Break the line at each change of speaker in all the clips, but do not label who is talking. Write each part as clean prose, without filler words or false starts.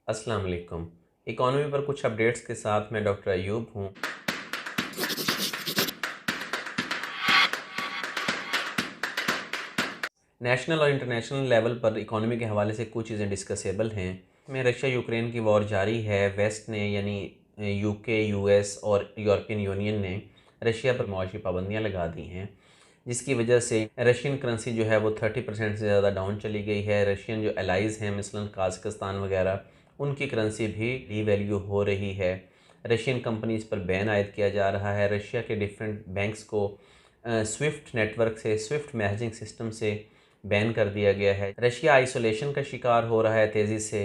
अस्सलाम वालेकुम। इकॉनमी पर कुछ अपडेट्स के साथ मैं डॉक्टर अयूब हूँ। नेशनल और इंटरनेशनल लेवल पर इकॉनमी के हवाले से कुछ चीज़ें डिस्कसेबल हैं। में रशिया यूक्रेन की वॉर जारी है। वेस्ट ने यानी यूके, यूएस और यूरोपियन यूनियन ने रशिया पर मुआशी पाबंदियाँ लगा दी हैं, जिसकी वजह से रशियन करेंसी जो है वो 30% से ज़्यादा डाउन चली गई है। रशियन जो एलाइज़ हैं मसलन काज़ाकिस्तान वगैरह, उनकी करेंसी भी डीवैल्यू हो रही है। रशियन कंपनीज़ पर बैन आयद किया जा रहा है। रशिया के डिफरेंट बैंक्स को स्विफ्ट नेटवर्क से, स्विफ्ट मैसेजिंग सिस्टम से बैन कर दिया गया है। रशिया आइसोलेशन का शिकार हो रहा है तेज़ी से।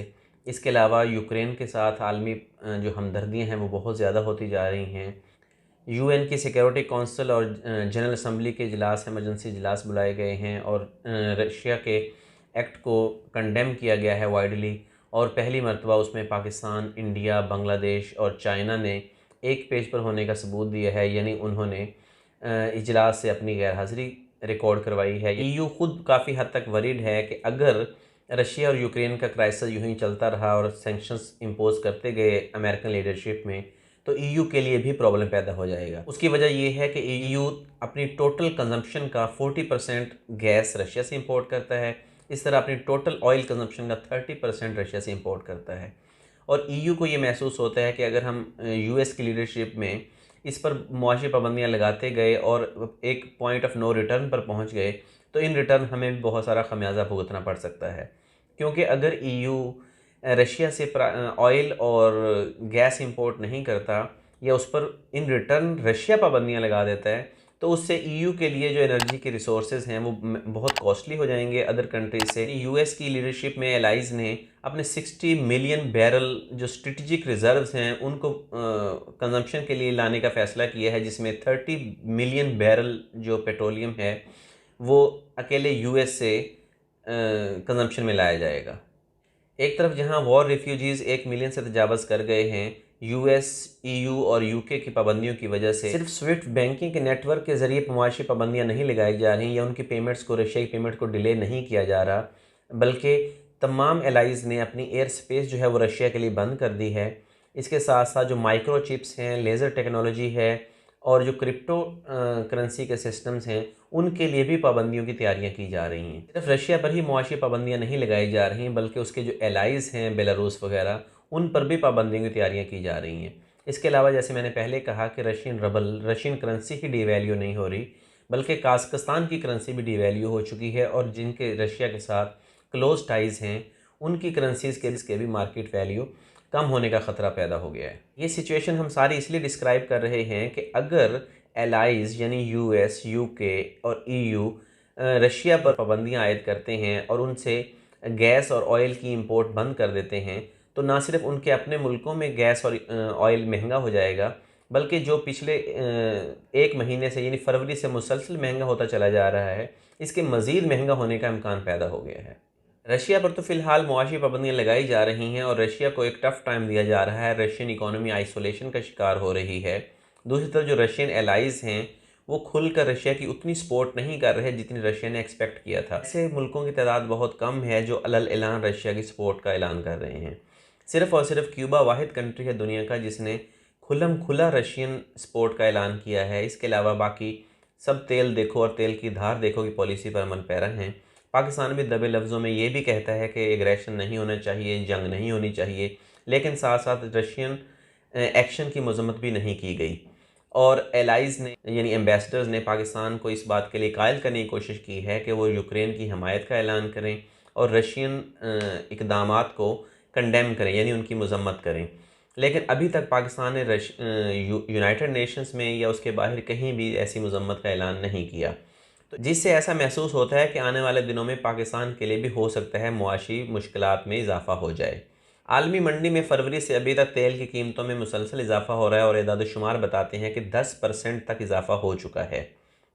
इसके अलावा यूक्रेन के साथ आलमी जो हमदर्दियाँ हैं वो बहुत ज़्यादा होती जा रही हैं। यूएन की सिक्योरिटी काउंसिल और जनरल असम्बली के इजलास, एमरजेंसी इजलास बुलाए गए हैं और रशिया के एक्ट को कंडेम किया गया है वाइडली। और पहली मरतबा उसमें पाकिस्तान, इंडिया, बांग्लादेश और चाइना ने एक पेज पर होने का सबूत दिया है, यानी उन्होंने इजलास से अपनी गैर हाज़िरी रिकॉर्ड करवाई है। ईयू खुद काफ़ी हद तक वरीड है कि अगर रशिया और यूक्रेन का क्राइसिस यूं ही चलता रहा और सेंक्शंस इम्पोज करते गए अमेरिकन लीडरशिप में, तो ईयू के लिए भी प्रॉब्लम पैदा हो जाएगा। उसकी वजह यह है कि ईयू अपनी टोटल कंजम्पशन का 40% गैस रशिया से इंपोर्ट करता है। इस तरह अपनी टोटल ऑयल कंजम्पशन का 30% रशिया से इंपोर्ट करता है। और ईयू को ये महसूस होता है कि अगर हम यूएस की लीडरशिप में इस पर मुआशी पाबंदियाँ लगाते गए और एक पॉइंट ऑफ नो रिटर्न पर पहुँच गए, तो इन रिटर्न हमें भी बहुत सारा खमियाजा भुगतना पड़ सकता है। क्योंकि अगर ईयू रशिया से ऑयल और गैस इंपोर्ट नहीं करता या उस पर इन रिटर्न रशिया पाबंदियाँ लगा देता है, तो उससे ईयू के लिए जो एनर्जी के रिसोर्सेज हैं वो बहुत कॉस्टली हो जाएंगे अदर कंट्रीज से। यूएस की लीडरशिप में एलाइज ने अपने 60 मिलियन बैरल जो स्ट्रेटजिक रिजर्व्स हैं उनको कंजम्पशन के लिए लाने का फ़ैसला किया है, जिसमें 30 मिलियन बैरल जो पेट्रोलियम है वो अकेले यूएस से कंजम्पशन में लाया जाएगा। एक तरफ जहां वॉर रेफ्यूजीज़ 1 मिलियन से तजावज़ कर गए हैं, यूएस, ईयू और यूके की पाबंदियों की वजह से सिर्फ स्विफ्ट बैंकिंग के नेटवर्क के ज़रिए मुआशी पाबंदियां नहीं लगाई जा रही या उनकी पेमेंट्स को, रशिया की पेमेंट को डिले नहीं किया जा रहा, बल्कि तमाम एलाइज़ ने अपनी एयर स्पेस जो है वो रशिया के लिए बंद कर दी है। इसके साथ साथ जो माइक्रो चिप्स हैं, लेज़र टेक्नोलॉजी है और जो क्रिप्टो करेंसी के सिस्टम्स हैं, उनके लिए भी पाबंदियों की तैयारियां की जा रही हैं। सिर्फ रशिया पर ही मुआशी पाबंदियां नहीं लगाई जा रही, बल्कि उसके जो एलाइज़ हैं बेलारूस वगैरह, उन पर भी पाबंदियों की तैयारियां की जा रही हैं। इसके अलावा जैसे मैंने पहले कहा कि रशियन रबल, रशियन करेंसी ही डीवैल्यू नहीं हो रही, बल्कि काज़ाकिस्तान की करेंसी भी डीवैल्यू हो चुकी है और जिनके रशिया के साथ क्लोज टाइज़ हैं उनकी करेंसीज़ के भी मार्केट वैल्यू कम होने का ख़तरा पैदा हो गया है। ये सिचुएशन हम सारी इसलिए डिस्क्राइब कर रहे हैं कि अगर एलाइज़ यानी यूएस, यूके और ईयू रशिया पर पाबंदियां आयद करते हैं और उनसे गैस और ऑयल की इंपोर्ट बंद कर देते हैं, तो ना सिर्फ उनके अपने मुल्कों में गैस और ऑयल महंगा हो जाएगा, बल्कि जो पिछले 1 महीने से यानी फरवरी से मुसलसल महंगा होता चला जा रहा है, इसके मज़ीद महंगा होने का इम्कान पैदा हो गया है। रशिया पर तो फ़िलहाल मुआशी पाबंदियाँ लगाई जा रही हैं और रशिया को एक टफ़ टाइम दिया जा रहा है। रशियन इकॉनमी आइसोलेशन का शिकार हो रही है। दूसरी तरफ जो रशियन एलाइज़ हैं वो खुलकर रशिया की उतनी सपोर्ट नहीं कर रहे जितनी रशिया ने एक्सपेक्ट किया था। ऐसे मुल्कों की तादाद बहुत कम है जो अलल ऐलान रशिया की सपोर्ट का ऐलान कर रहे हैं। सिर्फ़ और सिर्फ क्यूबा वाहिद कंट्री है दुनिया का जिसने खुल्लम खुला रशियन सपोर्ट का ऐलान किया है। इसके अलावा बाकी सब तेल देखो और तेल की धार देखो की पॉलिसी पर अमल पैरा हैं। पाकिस्तान भी दबे लफ्ज़ों में ये भी कहता है कि एग्रेशन नहीं होना चाहिए, जंग नहीं होनी चाहिए, लेकिन साथ साथ रशियन एक्शन की मजम्मत भी नहीं की गई। और एलाइज़ ने यानी एम्बेसडर्स ने पाकिस्तान को इस बात के लिए कायल करने की कोशिश की है कि वो यूक्रेन की हमायत का ऐलान करें और रशियन इकदामात को कंडेम करें यानी उनकी मजम्मत करें। लेकिन अभी तक पाकिस्तान ने यूनाइटेड नेशंस में या उसके बाहर कहीं भी ऐसी मजम्मत का ऐलान नहीं किया, तो जिससे ऐसा महसूस होता है कि आने वाले दिनों में पाकिस्तान के लिए भी हो सकता है मुआशी मुश्किलात में इजाफा हो जाए। आलमी मंडी में फरवरी से अभी तक तेल की कीमतों में मुसलसल इजाफा हो रहा है और इदाद-ओ-शुमार बताते हैं कि 10% तक इजाफा हो चुका है।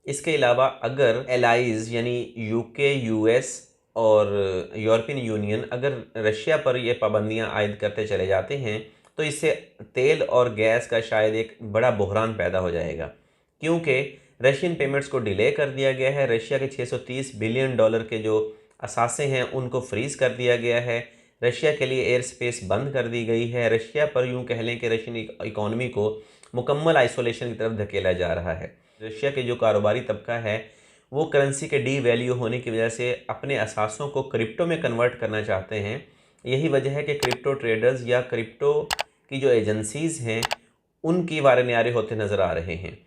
इसके अलावा अगर एलाइज़ यानी यूके, यूएस और यूरोपियन यूनियन अगर रशिया पर ये पाबंदियां आयद करते चले जाते हैं, तो इससे तेल और गैस का शायद एक बड़ा बहरान पैदा हो जाएगा, क्योंकि रशियन पेमेंट्स को डिले कर दिया गया है। रशिया के $630 बिलियन के जो असासे हैं उनको फ्रीज़ कर दिया गया है। रशिया के लिए एयर स्पेस बंद कर दी गई है। रशिया पर यूँ कह लें कि रशियन इकॉनमी को मुकम्मल आइसोलेशन की तरफ धकेला जा रहा है। रशिया के जो कारोबारी तबका है वो करेंसी के डी वैल्यू होने की वजह से अपने असासों को क्रिप्टो में कन्वर्ट करना चाहते हैं। यही वजह है कि क्रिप्टो ट्रेडर्स या क्रिप्टो की जो एजेंसीज़ हैं उनकी वारे न्यारे होते नज़र आ रहे हैं।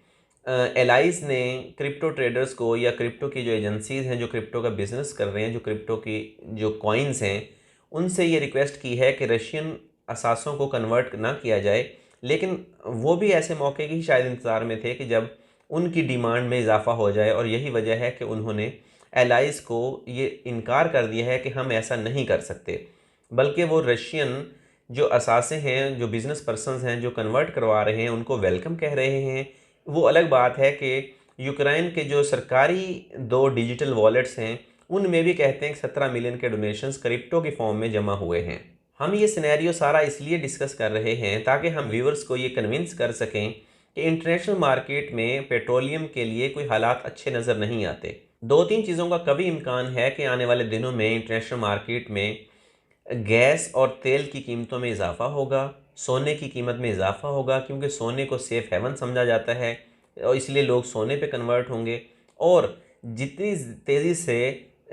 एलाइज ने क्रिप्टो ट्रेडर्स को या क्रिप्टो की जो एजेंसीज़ हैं जो क्रिप्टो का बिज़नेस कर रहे हैं, जो क्रिप्टो की जो कॉइन्स हैं, उनसे ये रिक्वेस्ट की है कि रशियन असासों को कन्वर्ट ना किया जाए। लेकिन वो भी ऐसे मौके की शायद इंतज़ार में थे कि जब उनकी डिमांड में इजाफ़ा हो जाए, और यही वजह है कि उन्होंने एलाइज को ये इनकार कर दिया है कि हम ऐसा नहीं कर सकते, बल्कि वो रशियन जो असासे हैं, जो बिज़नेस पर्सनस हैं, जो कन्वर्ट करवा रहे हैं, उनको वेलकम कह रहे हैं। वो अलग बात है कि यूक्रेन के जो सरकारी 2 डिजिटल वॉलेट्स हैं उनमें भी कहते हैं कि 17 मिलियन के डोनेशंस क्रिप्टो की फॉर्म में जमा हुए हैं। हम ये सिनेरियो सारा इसलिए डिस्कस कर रहे हैं ताकि हम व्यूवर्स को ये कन्विंस कर सकें कि इंटरनेशनल मार्केट में पेट्रोलियम के लिए कोई हालात अच्छे नज़र नहीं आते। 2-3 चीज़ों का कभी इम्कान है कि आने वाले दिनों में इंटरनेशनल मार्केट में गैस और तेल की कीमतों में इजाफ़ा होगा, सोने की कीमत में इजाफ़ा होगा, क्योंकि सोने को सेफ़ हेवन समझा जाता है और इसलिए लोग सोने पे कन्वर्ट होंगे। और जितनी तेज़ी से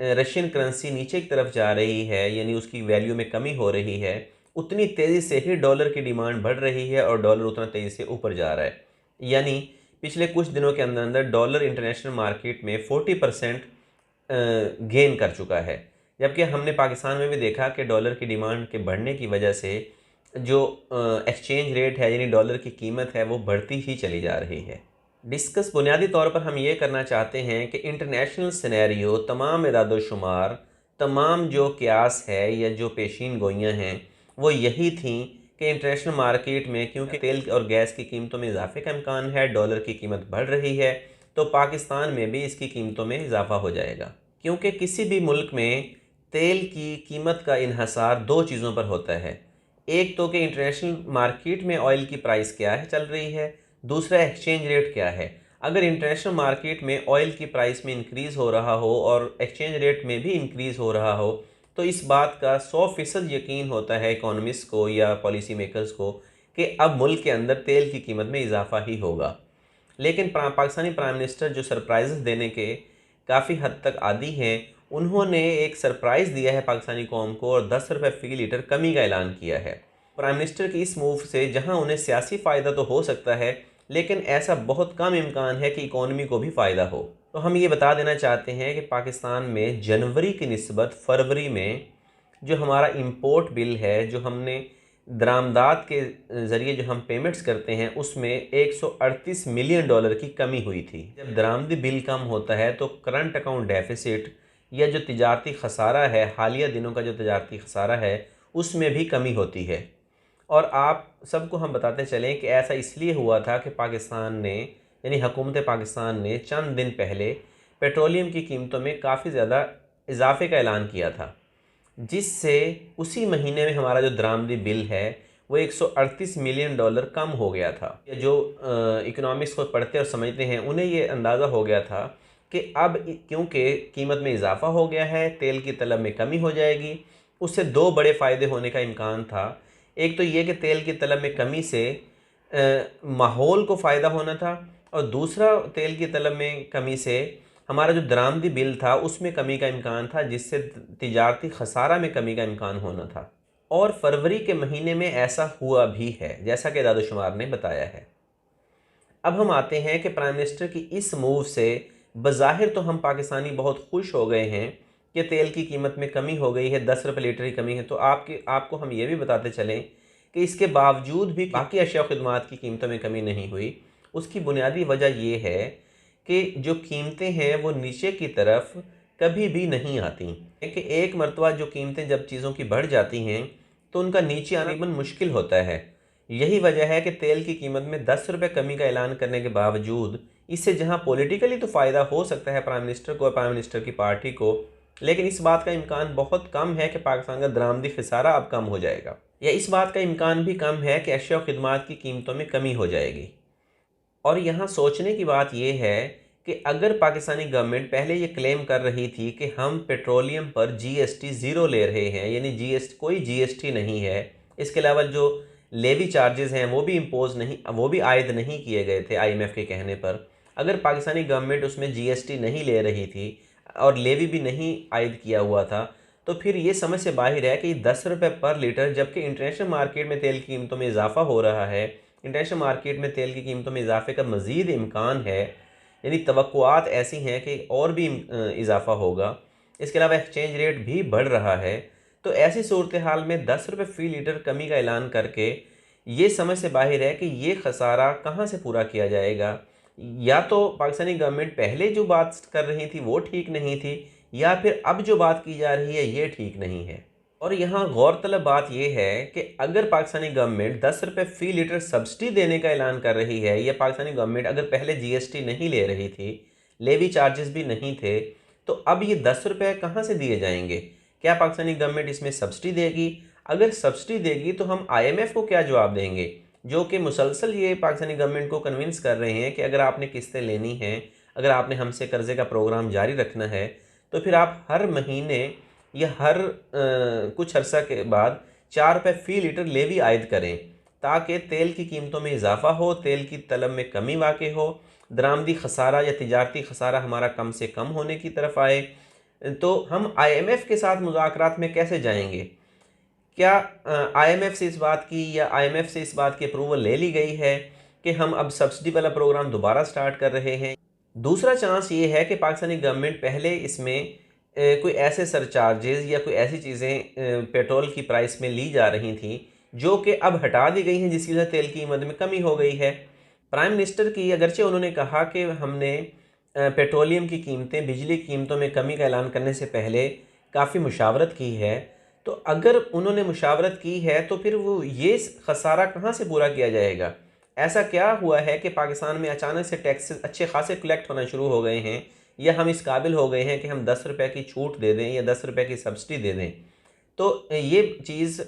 रशियन करेंसी नीचे की तरफ जा रही है, यानी उसकी वैल्यू में कमी हो रही है, उतनी तेज़ी से ही डॉलर की डिमांड बढ़ रही है और डॉलर उतना तेज़ी से ऊपर जा रहा है। यानी पिछले कुछ दिनों के अंदर अंदर डॉलर इंटरनेशनल मार्केट में 40% गेन कर चुका है। जबकि हमने पाकिस्तान में भी देखा कि डॉलर की डिमांड के बढ़ने की वजह से जो एक्सचेंज रेट है, यानी डॉलर की कीमत है, वो बढ़ती ही चली जा रही है। डिस्कस बुनियादी तौर पर हम ये करना चाहते हैं कि इंटरनेशनल सिनेरियो, तमाम इरादोशुमार, तमाम जो क़यास है या जो पेशीन गोइयाँ हैं वो यही थी कि इंटरनेशनल मार्केट में क्योंकि तेल और गैस की कीमतों में इजाफे का इम्कान है, डॉलर की कीमत बढ़ रही है, तो पाकिस्तान में भी इसकी कीमतों में इजाफा हो जाएगा। क्योंकि किसी भी मुल्क में तेल की कीमत का इन्हसार 2 चीज़ों पर होता है। एक तो कि इंटरनेशनल मार्केट में ऑयल की प्राइस क्या है, चल रही है, दूसरा एक्सचेंज रेट क्या है। अगर इंटरनेशनल मार्केट में ऑयल की प्राइस में इंक्रीज़ हो रहा हो और एक्सचेंज रेट में भी इंक्रीज़ हो रहा हो, तो इस बात का 100% यकीन होता है इकोनॉमिस्ट को या पॉलिसी मेकर्स को कि अब मुल्क के अंदर तेल की कीमत में इजाफा ही होगा। लेकिन पाकिस्तानी प्राइम मिनिस्टर जो सरप्राइजेस देने के काफ़ी हद तक आदी हैं, उन्होंने एक सरप्राइज़ दिया है पाकिस्तानी कौम को और 10 रुपये फ़ी लीटर कमी का ऐलान किया है। प्राइम मिनिस्टर की इस मूव से जहां उन्हें सियासी फ़ायदा तो हो सकता है, लेकिन ऐसा बहुत कम इम्कान है कि इकॉनमी को भी फ़ायदा हो। तो हम ये बता देना चाहते हैं कि पाकिस्तान में जनवरी की निस्बत फरवरी में जो हमारा इंपोर्ट बिल है, जो हमने दरामदात के ज़रिए जो हम पेमेंट्स करते हैं, उसमें 138 मिलियन डॉलर की कमी हुई थी। जब दरामदी बिल कम होता है तो करंट अकाउंट डेफिसिट या जो तिजारती खसारा है, हालिया दिनों का जो तिजारती खसारा है, उसमें भी कमी होती है। और आप सबको हम बताते चलें कि ऐसा इसलिए हुआ था कि पाकिस्तान ने, यानी हुकूमत पाकिस्तान ने चंद दिन पहले पेट्रोलियम की कीमतों में काफ़ी ज़्यादा इजाफे का ऐलान किया था, जिससे उसी महीने में हमारा जो दरामदी बिल है वो 138 मिलियन डॉलर कम हो गया था। जो इकोनॉमिक्स को पढ़ते और समझते हैं उन्हें ये अंदाज़ा हो गया था कि अब क्योंकि कीमत में इजाफा हो गया है, तेल की तलब में कमी हो जाएगी, उससे 2 बड़े फ़ायदे होने का इम्कान था। एक तो ये कि तेल की तलब में कमी से माहौल को फ़ायदा होना था, और दूसरा तेल की तलब में कमी से हमारा जो दरामदी बिल था उसमें कमी का इम्कान था, जिससे तिजारती खसारा में कमी का इम्कान होना था। और फरवरी के महीने में ऐसा हुआ भी है, जैसा कि दादोशुमार ने बताया है। अब हम आते हैं कि प्राइम मिनिस्टर की इस मूव से बज़ाहिर तो हम पाकिस्तानी बहुत खुश हो गए हैं कि तेल की कीमत में कमी हो गई है, 10 रुपये लीटर की कमी है। तो आपको हम ये भी बताते चलें कि इसके बावजूद भी बाकी अशिया खिदमात की कीमतों में कमी नहीं हुई। उसकी बुनियादी वजह ये है कि जो कीमतें हैं वो नीचे की तरफ कभी भी नहीं आती, कि एक मरतबा जो कीमतें जब चीज़ों की बढ़ जाती हैं तो उनका नीचे आना तकरीबन मुश्किल होता है। यही वजह है कि तेल की कीमत में 10 रुपये कमी का ऐलान करने के बावजूद इससे जहां पॉलिटिकली तो फ़ायदा हो सकता है प्राइम मिनिस्टर को और प्राइम मिनिस्टर की पार्टी को, लेकिन इस बात का इम्कान बहुत कम है कि पाकिस्तान का दरामदी खसारा अब कम हो जाएगा, या इस बात का इम्कान भी कम है कि अशिया और खिदमात की कीमतों में कमी हो जाएगी। और यहाँ सोचने की बात यह है कि अगर पाकिस्तानी गवर्नमेंट पहले ये क्लेम कर रही थी कि हम पेट्रोलियम पर जीएसटी ज़ीरो ले रहे हैं, यानी जीएसटी कोई जीएसटी नहीं है, इसके अलावा जो लेवी चार्जेस हैं वो भी इम्पोज नहीं, वो भी आयद नहीं किए गए थे आईएमएफ के कहने पर। अगर पाकिस्तानी गवर्नमेंट उसमें जीएसटी नहीं ले रही थी और लेवी भी नहीं आयद किया हुआ था, तो फिर ये समझ से बाहर है कि 10 रुपये पर लीटर, जबकि इंटरनेशनल मार्केट में तेल की कीमतों में इजाफा हो रहा है, इंटरनेशनल मार्केट में तेल की कीमतों में इजाफे का मज़ीद इम्कान है, यानी तवक्कुआत ऐसी हैं कि और भी इजाफा होगा। इसके अलावा एक्सचेंज रेट भी बढ़ रहा है। तो ऐसी सूरत हाल में 10 रुपये फ़ी लीटर कमी का ऐलान करके ये समझ से बाहर है कि ये खसारा कहाँ से पूरा किया जाएगा। या तो पाकिस्तानी गवर्नमेंट पहले जो बात कर रही थी वो ठीक नहीं थी, या फिर अब जो बात की जा रही है ये ठीक नहीं है। और यहाँ गौरतलब बात यह है कि अगर पाकिस्तानी गवर्नमेंट 10 रुपये फ़ी लीटर सब्सिडी देने का ऐलान कर रही है, या पाकिस्तानी गवर्नमेंट अगर पहले जीएसटी नहीं ले रही थी, लेवी चार्जेस भी नहीं थे, तो अब ये 10 रुपये कहाँ से दिए जाएंगे? क्या पाकिस्तानी गवर्नमेंट इसमें सब्सिडी देगी? अगर सब्सिडी देगी तो हम आईएमएफ को क्या जवाब देंगे, जो कि मुसलसल ये पाकिस्तानी गवर्नमेंट को कन्विंस कर रहे हैं कि अगर आपने किस्तें लेनी हैं, अगर आपने हमसे कर्ज़े का प्रोग्राम जारी रखना है, तो फिर आप हर महीने या हर कुछ अरसा के बाद 4 रुपये फ़ी लीटर लेवी आयद करें, ताकि तेल की कीमतों में इजाफा हो, तेल की तलब में कमी वाक़ हो, दरामदी खसारा या तिजारती खसारा हमारा कम से कम होने की तरफ आए। तो हम आईएमएफ के साथ मुज़ाकरात में कैसे जाएंगे? क्या आईएमएफ से इस बात की, या आईएमएफ से इस बात की अप्रूवल ले ली गई है कि हम अब सब्सिडी वाला प्रोग्राम दोबारा स्टार्ट कर रहे हैं? दूसरा चांस ये है कि पाकिस्तानी गवर्नमेंट पहले इसमें कोई ऐसे सरचार्जेस या कोई ऐसी चीज़ें पेट्रोल की प्राइस में ली जा रही थी जो कि अब हटा दी गई हैं, जिसकी वजह से तेल की कीमत में कमी हो गई है। प्राइम मिनिस्टर की अगरचे उन्होंने कहा कि हमने पेट्रोलियम की कीमतें, बिजली की कीमतों में कमी का ऐलान करने से पहले काफ़ी मुशावरत की है, तो अगर उन्होंने मुशावरत की है तो फिर वो ये खसारा कहाँ से पूरा किया जाएगा? ऐसा क्या हुआ है कि पाकिस्तान में अचानक से टैक्सेस अच्छे खासे कलेक्ट होना शुरू हो गए हैं, या हम इस काबिल हो गए हैं कि हम 10 रुपये की छूट दे दें या 10 रुपये की सब्सिडी दे दें? तो ये चीज़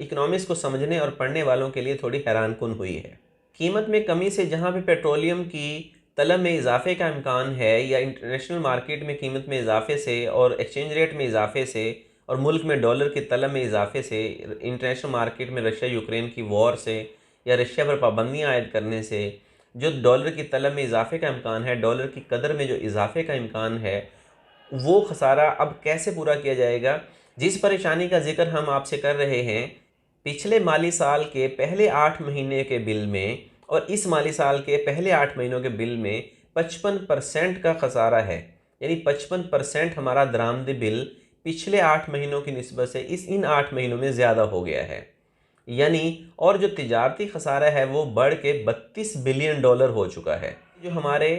इकनॉमिक्स को समझने और पढ़ने वालों के लिए थोड़ी हैरानकुन हुई है। कीमत में कमी से जहाँ पे पेट्रोलियम की तलब में इजाफे का इम्कान है, या इंटरनेशनल मार्केट में कीमत में इजाफे से और एक्सचेंज रेट में इजाफे से और मुल्क में डॉलर की तलब में इजाफे से, इंटरनेशनल मार्केट में रशिया यूक्रेन की वॉर से या रशिया पर पाबंदियाँ आयद करने से जो डॉलर की तलब में इजाफे का इम्कान है, डॉलर की कदर में जो इजाफे का इम्कान है, वो खसारा अब कैसे पूरा किया जाएगा? जिस परेशानी का जिक्र हम आपसे कर रहे हैं, पिछले माली साल के पहले 8 महीने के बिल में और इस माली साल के पहले 8 महीनों के बिल में 55% का खसारा है। यानी 55% हमारा दरामदी बिल पिछले 8 महीनों की निस्बत से इन 8 महीनों में ज़्यादा हो गया है। यानी और जो तिजारती खसारा है वो बढ़ के 32 बिलियन डॉलर हो चुका है। जो हमारे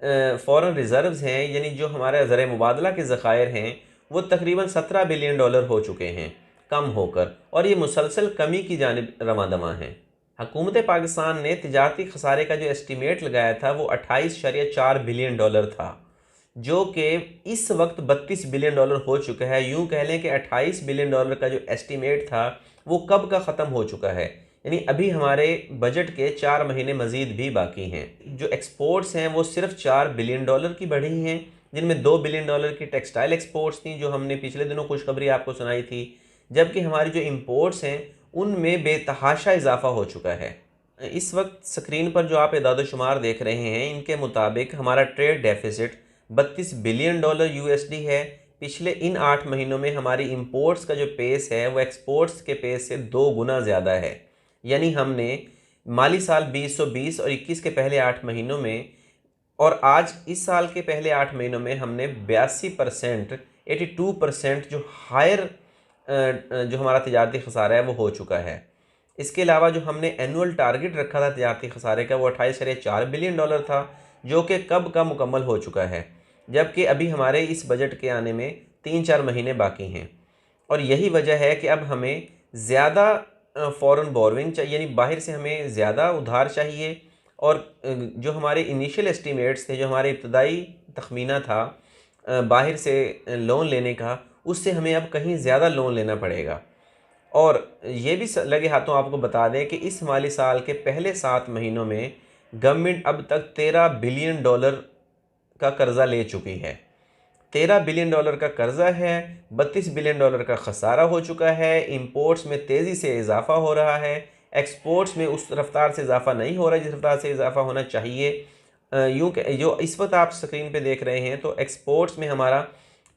फॉरेन रिज़र्व्स हैं, यानी जो हमारे ज़र मुबादला के ज़खायर हैं, वो तकरीबन 17 बिलियन डॉलर हो चुके हैं कम होकर, और ये मुसलसल कमी की जानिब रवां-दवां हैं। हुकूमत पाकिस्तान ने तिजारती खसारे का जो एस्टीमेट लगाया था वो 28.4 बिलियन डॉलर था, जो कि इस वक्त 32 बिलियन डॉलर हो चुका है। यूँ कह लें कि 28 बिलियन डॉलर का जो एस्टीमेट था वो कब का ख़त्म हो चुका है, यानी अभी हमारे बजट के 4 महीने मज़ीद भी बाकी हैं। जो एक्सपोर्ट्स हैं वो सिर्फ 4 बिलियन डॉलर की बढ़ी हैं, जिनमें 2 बिलियन डॉलर की टेक्सटाइल एक्सपोर्ट्स थी जो हमने पिछले दिनों खुशखबरी आपको सुनाई थी, जबकि हमारी जो इम्पोर्ट्स हैं उनमें बेतहाशा इजाफा हो चुका है। इस वक्त स्क्रीन पर जो आप इदाद-ओ-शुमार देख रहे हैं, इनके मुताबिक हमारा trade deficit 32 billion dollar USD है। पिछले इन 8 महीनों में हमारी इंपोर्ट्स का जो पेस है वो एक्सपोर्ट्स के पेस से 2 गुना ज़्यादा है। यानी हमने माली साल 2020 और 21 के पहले 8 महीनों में और आज इस साल के पहले 8 महीनों में हमने 82%, 82% जो हायर जो हमारा तिजारती खसारा है वो हो चुका है। इसके अलावा जो हमने एनुअल टारगेट रखा था तिजारती खसारे का वो 28.4 बिलियन डॉलर था, जो कि कब का मुकम्मल हो चुका है, जबकि अभी हमारे इस बजट के आने में 3-4 महीने बाकी हैं। और यही वजह है कि अब हमें ज़्यादा फ़ॉरेन बोरोइंग चाहिए, यानी बाहर से हमें ज़्यादा उधार चाहिए, और जो हमारे इनिशियल एस्टीमेट्स थे, जो हमारे इब्तदाई तखमीना था बाहर से लोन लेने का, उससे हमें अब कहीं ज़्यादा लोन लेना पड़ेगा। और ये भी लगे हाथों आपको बता दें कि इस माली साल के पहले 7 महीनों में गवर्नमेंट अब तक 13 बिलियन डॉलर का कर्ज़ा ले चुकी है। 13 बिलियन डॉलर का कर्ज़ा है, 32 बिलियन डॉलर का खसारा हो चुका है, इंपोर्ट्स में तेज़ी से इजाफा हो रहा है, एक्सपोर्ट्स में उस रफ्तार से इजाफा नहीं हो रहा जिस रफ्तार से इजाफा होना चाहिए। यूँ जो इस वक्त आप स्क्रीन पे देख रहे हैं तो एक्सपोर्ट्स में हमारा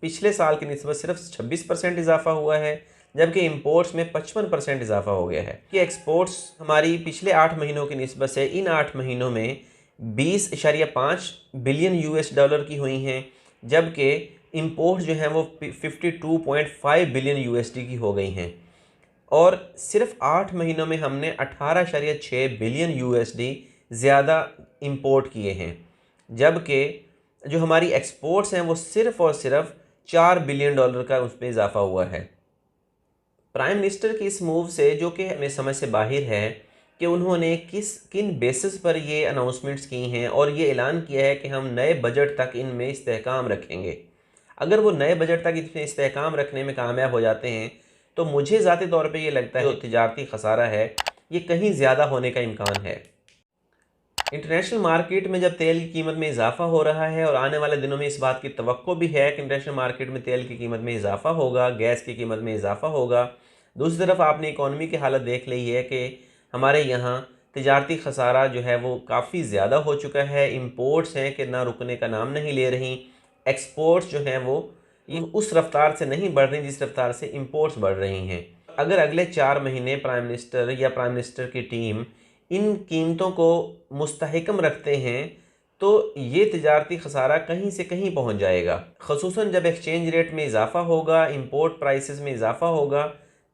पिछले साल की निस्बत सिर्फ 26% इजाफा हुआ है, जबकि इंपोर्ट्स में 55% इजाफा हो गया है। कि एक्सपोर्ट्स हमारी पिछले 8 महीनों की निस्बत से इन 8 महीनों में 20.5 बिलियन यूएस डॉलर की हुई हैं, जबकि इंपोर्ट जो हैं वो 52.5 बिलियन यूएसडी की हो गई हैं। और सिर्फ 8 महीनों में हमने 18.6 बिलियन यूएसडी ज़्यादा इंपोर्ट किए हैं, जबकि जो हमारी एक्सपोर्ट्स हैं वो सिर्फ और सिर्फ 4 बिलियन डॉलर का उस पर इजाफा हुआ है। प्राइम मिनिस्टर की इस मूव से, जो कि हमें समझ से बाहर है कि उन्होंने किन बेसिस पर ये अनाउंसमेंट्स की हैं और ये ऐलान किया है कि हम नए बजट तक इनमें इस्तेहकाम रखेंगे। अगर वो नए बजट तक इसमें इस्तेहकाम रखने में कामयाब हो जाते हैं तो मुझे ज़ाती तौर पे ये लगता है जो तिजारती खसारा है ये कहीं ज़्यादा होने का इम्कान है। इंटरनेशनल मार्केट में जब तेल की कीमत में इजाफा हो रहा है और आने वाले दिनों में इस बात की तवक्को भी है कि इंटरनेशनल मार्केट में तेल की कीमत में इजाफा होगा, गैस की कीमत में इजाफा होगा। दूसरी तरफ आपने इकॉनमी की हालत देख ली है कि हमारे यहाँ तिजारती खसारा जो है वो काफ़ी ज़्यादा हो चुका है। इंपोर्ट्स हैं कि ना रुकने का नाम नहीं ले रही, एक्सपोर्ट्स जो हैं वो ये उस रफ्तार से नहीं बढ़ रही जिस रफ्तार से इंपोर्ट्स बढ़ रही हैं। अगर अगले 4 महीने प्राइम मिनिस्टर या प्राइम मिनिस्टर की टीम इन कीमतों को मुस्तहकम रखते हैं तो ये तिजारती खसारा कहीं से कहीं पहुंच जाएगा। ख़ुसूसन जब एक्सचेंज रेट में इजाफा होगा, इंपोर्ट प्राइसेस में इजाफा होगा,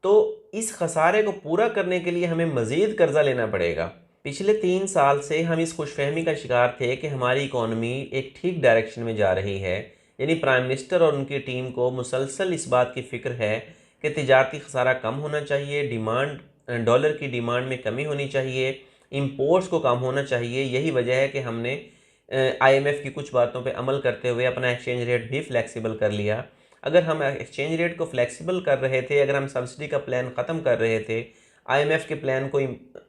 तो इस खसारे को पूरा करने के लिए हमें मज़ीद कर्ज़ा लेना पड़ेगा। पिछले 3 साल से हम इस खुशफहमी का शिकार थे कि हमारी इकॉनमी एक ठीक डायरेक्शन में जा रही है, यानी प्राइम मिनिस्टर और उनकी टीम को मुसलसल इस बात की फ़िक्र है कि तिजारती खसारा कम होना चाहिए, डॉलर की डिमांड में कमी होनी चाहिए, इंपोर्ट्स को कम होना चाहिए। यही वजह है कि हमने IMF की कुछ बातों पे अमल करते हुए अपना एक्सचेंज रेट भी फ्लेक्सिबल कर लिया। अगर हम एक्सचेंज रेट को फ्लेक्सिबल कर रहे थे, अगर हम सब्सिडी का प्लान ख़त्म कर रहे थे, IMF के प्लान को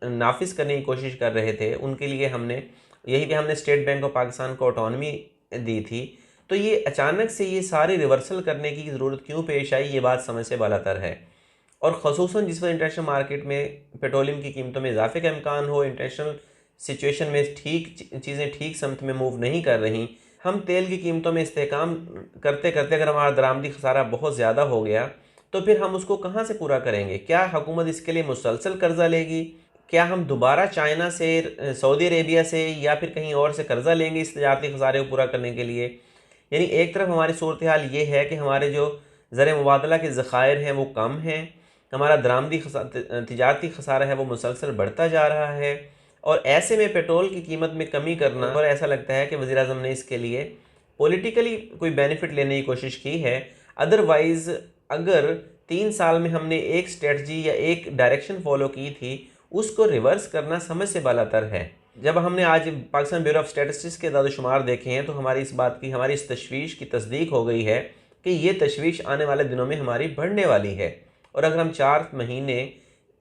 नाफिज करने की कोशिश कर रहे थे, उनके लिए हमने स्टेट बैंक ऑफ पाकिस्तान को ऑटोनॉमी दी थी, तो ये अचानक से ये सारी रिवर्सल करने की ज़रूरत क्यों पेश आई, ये बात समझ से बालातर है। और ख़ुसूसन जिस वक्त इंटरनेशनल मार्केट में पेट्रोलियम की कीमतों में इजाफे का इम्कान हो, इंटरनेशनल सिचुएशन में चीज़ें ठीक समत में मूव नहीं कर रही, हम तेल की कीमतों में इस्तेहकाम करते करते अगर हमारा दरामदी खसारा बहुत ज़्यादा हो गया तो फिर हम उसको कहाँ से पूरा करेंगे? क्या हुकूमत इसके लिए मुसलसल कर्ज़ा लेगी? क्या हम दोबारा चाइना से, सऊदी अरेबिया से या फिर कहीं और से कर्ज़ा लेंगे इस तजारती खसारे को पूरा करने के लिए? यानी एक तरफ हमारी सूरत हाल ये है कि हमारे जो ज़र मुबादला के ज़खायर हैं वो कम हैं, हमारा दरामदी तिजारती खसारा है वो मुसलसल बढ़ता जा रहा है, और ऐसे में पेट्रोल की कीमत में कमी करना, और ऐसा लगता है कि वज़ीर-ए-आज़म ने इसके लिए पॉलिटिकली कोई बेनिफिट लेने की कोशिश की है। अदरवाइज़ अगर 3 साल में हमने एक स्ट्रेटजी या एक डायरेक्शन फॉलो की थी, उसको रिवर्स करना समझ से बालातर है। जब हमने आज पाकिस्तान ब्यूरो ऑफ स्टैटिस्टिक्स के दादोशुमार देखे हैं तो हमारी इस तशवीश की तस्दीक हो गई है कि ये तशवीश आने वाले दिनों में हमारी बढ़ने वाली है। और अगर हम 4 महीने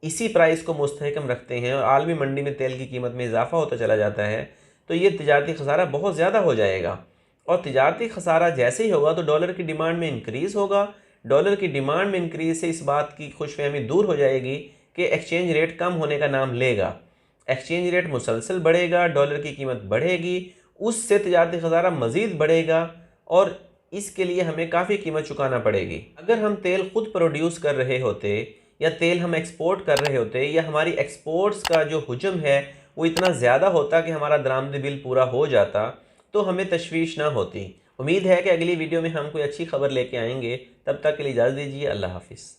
इसी प्राइस को मुस्तहकम रखते हैं और आलमी मंडी में तेल की कीमत में इजाफा होता चला जाता है तो ये तिजारती खसारा बहुत ज़्यादा हो जाएगा। और तिजारती खसारा जैसे ही होगा तो डॉलर की डिमांड में इंक्रीज़ होगा। डॉलर की डिमांड में इंक्रीज़ से इस बात की खुशफहमी दूर हो जाएगी कि एक्सचेंज रेट कम होने का नाम लेगा। एक्सचेंज रेट मुसलसल बढ़ेगा, डॉलर की कीमत बढ़ेगी, उससे तिजारती खसारा मज़ीद बढ़ेगा और इसके लिए हमें काफ़ी कीमत चुकाना पड़ेगी। अगर हम तेल ख़ुद प्रोड्यूस कर रहे होते या तेल हम एक्सपोर्ट कर रहे होते या हमारी एक्सपोर्ट्स का जो हुजम है वो इतना ज़्यादा होता कि हमारा दरामदी बिल पूरा हो जाता तो हमें तशवीश ना होती। उम्मीद है कि अगली वीडियो में हम कोई अच्छी खबर लेके आएंगे। तब तक के लिए इजाज़त दीजिए। अल्लाह हाफ़िज़।